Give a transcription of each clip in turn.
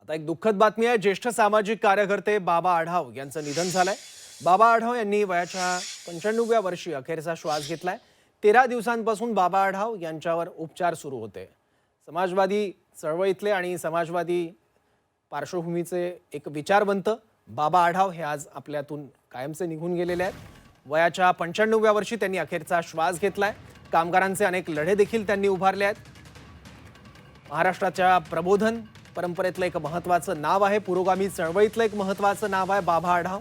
आता एक दुःखद बातमी आहे। ज्येष्ठ सामाजिक कार्यकर्ते बाबा आढाव यांचं निधन झालंय। बाबा आढाव यांनी वयाच्या 95व्या वर्षी अखेरचा श्वास घेतलाय। 13 दिवसांपासून बाबा आढाव यांच्यावर उपचार सुरू होते। समाजवादी चळवळीतले आणि समाजवादी पार्श्वभूमीचे एक विचारवंत बाबा आढाव हे आज आपल्यातून कायमचे निघून गेलेले आहेत। वयाच्या 95व्या वर्षी त्यांनी अखेरचा श्वास घेतलाय। कामगारांचे अनेक लढे देखील त्यांनी उभारले आहेत। महाराष्ट्राच्या प्रबोधन परंपरेतलं एक महत्त्वाचं नाव आहे, पुरोगामी चळवळीतलं एक महत्त्वाचं नाव आहे बाबा आढाव।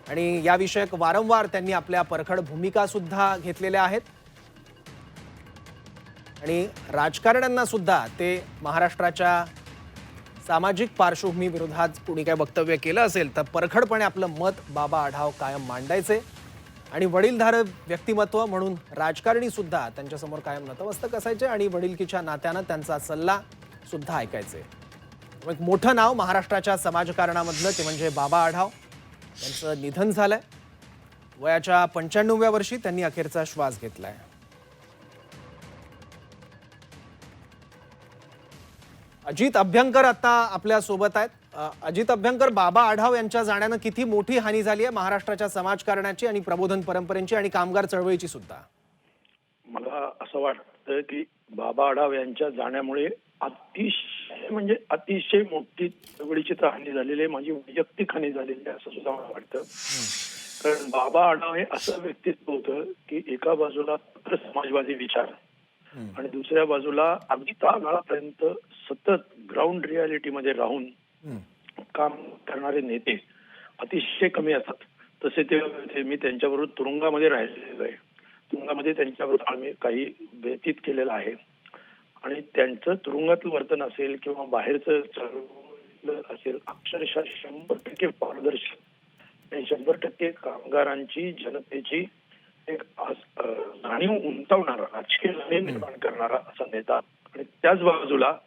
आणि या विषयक वारंवार त्यांनी आपल्या परखड भूमिका सुद्धा घेतलेल्या आहेत आणि राजकारण्यांना सुद्धा ते महाराष्ट्राच्या सामाजिक पार्श्वभूमी विरोधात कोणी काय वक्तव्य केलं असेल तर परखडपणे आपलं मत बाबा आढाव कायम मांडायचे आणि वडीलधारक व्यक्तिमत्व म्हणून राजकारणी सुद्धा त्यांच्यासमोर कायम नतमस्तक असायचे आणि वडिलकीच्या नात्यानं त्यांचा सल्ला सुद्धा ऐकायचे। एक मोठं नाव महाराष्ट्राच्या समाजकारणामधलं ते म्हणजे बाबा आढाव यांचं निधन झालंय। वयाच्या 95व्या वर्षी त्यांनी अखेरचा श्वास घेतलाय। अजित अभ्यंकर आता आपल्या सोबत आहेत। अजित अभ्यंकर, बाबा आढाव यांच्या जाण्यानं किती मोठी हानी झाली आहे महाराष्ट्राच्या समाजकारणाची आणि प्रबोधन परंपरेची आणि कामगार चळवळीची सुद्धा? मला असं वाटतं की बाबा आढाव यांच्या जाण्यामुळे अतिशय मोठी चळवळीची तर हानी झालेली आहे, माझी वैयक्तिक हानी झालेली आहे असं सुद्धा मला वाटतं। कारण बाबा आढाव हे असं व्यक्तित्व होतं की एका बाजूला समाजवादी विचार आणि दुसऱ्या बाजूला अगदी तळागाळापर्यंत सतत ग्राउंड रियालिटी मध्ये राहून काम करणारे नेते अतिशय कमी असतात। तसे ते मी त्यांच्याबरोबर तुरुंगामध्ये राहिलेलो आहे, तुरुंगामध्ये त्यांच्याबरोबर आम्ही काही व्यतीत केलेलं आहे आणि त्यांचं तुरुंगातलं वर्तन असेल किंवा बाहेरचं चळवळ असेल अक्षरशः 100% पारदर्शक आणि 100% कामगारांची जनतेची एक जाणीव उंचावणारा, राजकीय जाणीव निर्माण करणारा असा नेता आणि त्याच बाजूला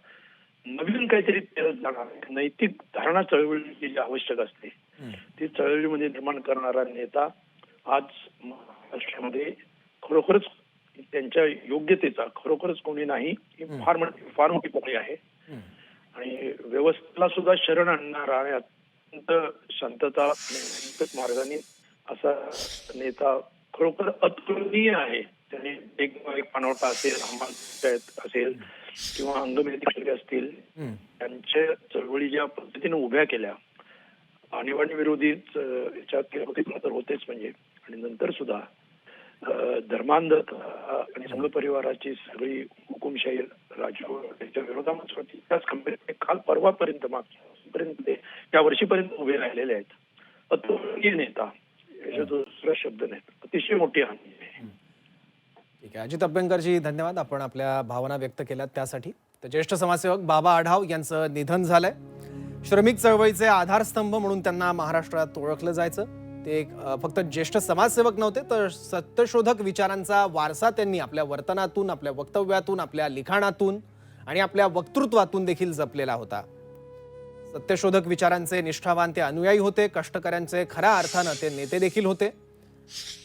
नवीन काहीतरी जाणार नैतिक धारणा चळवळीची जी आवश्यक असते ती चळवळीमध्ये निर्माण करणारा नेता आज महाराष्ट्रामध्ये खरोखरच त्यांच्या योग्यतेचा खरोखरच कोणी नाही ही फार मोठी पातळी आहे आणि व्यवस्थेला सुद्धा शरण आणणारा आणि अत्यंत शांतता आणि मार्गाने असा नेता खरोखर अतुलनीय आहे। त्यांनी एक पानवटा असेल, हमाल असेल किंवा अंगमेहती असतील, त्यांच्या चळवळी ज्या पद्धतीने उभ्या केल्या आणीबाणी विरोधी याच्यात तर होतेच म्हणजे आणि नंतर सुद्धा धर्मांधता आणि संघ परिवाराची सगळी हुकुमशाही त्याच्या विरोधामध्ये होती। त्याच कंपनीत काल परवापर्यंत मागपर्यंत त्या वर्षीपर्यंत उभे राहिलेले आहेत। अतुलनीय नेता याचा दुसरा शब्द नाही, अतिशय मोठी हानी आहे। ठीक आहे अजित अभ्यंकरजी, धन्यवाद आपण आपल्या भावना व्यक्त केल्यात त्यासाठी। तर ज्येष्ठ समाजसेवक बाबा आढाव यांचं निधन झालंय। श्रमिक चळवळीचे आधारस्तंभ म्हणून त्यांना महाराष्ट्रात ओळखलं जायचं। ते फक्त ज्येष्ठ समाजसेवक नव्हते तर सत्यशोधक विचारांचा वारसा त्यांनी आपल्या वर्तनातून, आपल्या वक्तव्यातून, आपल्या लिखाणातून आणि आपल्या वक्तृत्वातून देखील जपलेला होता। सत्यशोधक विचारांचे निष्ठावान ते अनुयायी होते, कष्टकऱ्यांचे खऱ्या अर्थानं ते नेते देखील होते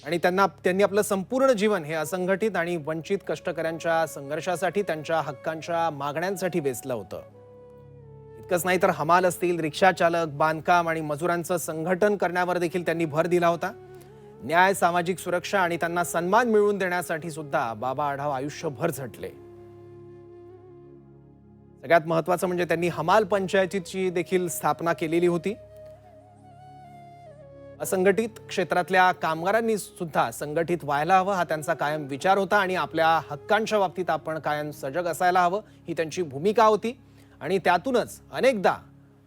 आणि त्यांनी आपलं संपूर्ण जीवन हे असंघटित आणि वंचित कष्टकऱ्यांच्या संघर्षासाठी, त्यांच्या हक्कांच्या मागण्यांसाठी वेचलं होतं। इतकंच नाही तर हमाल असतील, रिक्षा चालक, बांधकाम आणि मजुरांचं संघटन करण्यावर देखील त्यांनी भर दिला होता। न्याय, सामाजिक सुरक्षा आणि त्यांना सन्मान मिळवून देण्यासाठी सुद्धा बाबा आढाव आयुष्यभर झटले। सगळ्यात महत्त्वाचं म्हणजे त्यांनी हमाल पंचायतीची देखील स्थापना केलेली होती। असंघटित क्षेत्रातल्या कामगारांनी सुद्धा संघटित व्हायला हवं हा त्यांचा कायम विचार होता आणि आपल्या हक्कांच्या बाबतीत आपण कायम सजग असायला हवं ही त्यांची भूमिका होती आणि त्यातूनच अनेकदा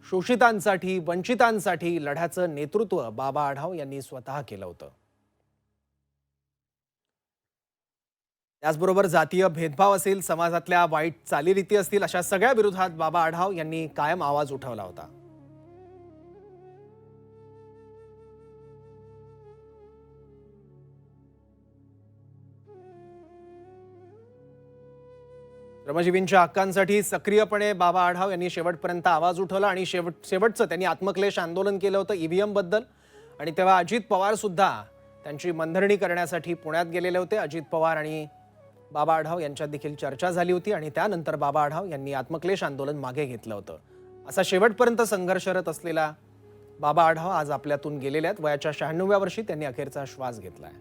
शोषितांसाठी, वंचितांसाठी लढ्याचं नेतृत्व बाबा आढाव यांनी स्वतः केलं होतं। त्याचबरोबर जातीय भेदभाव असेल, समाजातल्या वाईट चालीरीती असतील, अशा सगळ्या विरोधात बाबा आढाव यांनी कायम आवाज उठवला होता। श्रमजीवींच्या हक्कांसाठी सक्रियपणे बाबा आढाव यांनी शेवटपर्यंत आवाज उठवला आणि शेवटचं त्यांनी आत्मक्लेश आंदोलन केलं होतं ईव्हीएम बद्दल आणि तेव्हा अजित पवार सुद्धा त्यांची मनधरणी करण्यासाठी पुण्यात गेलेले होते। अजित पवार आणि बाबा आढाव यांच्यात देखील चर्चा झाली होती आणि त्यानंतर बाबा आढाव यांनी आत्मक्लेश आंदोलन मागे घेतलं होतं। असा शेवटपर्यंत संघर्षरत असलेला बाबा आढाव आज आपल्यातून गेलेले आहेत. वयाच्या 96व्या वर्षी त्यांनी अखेरचा श्वास घेतलाय.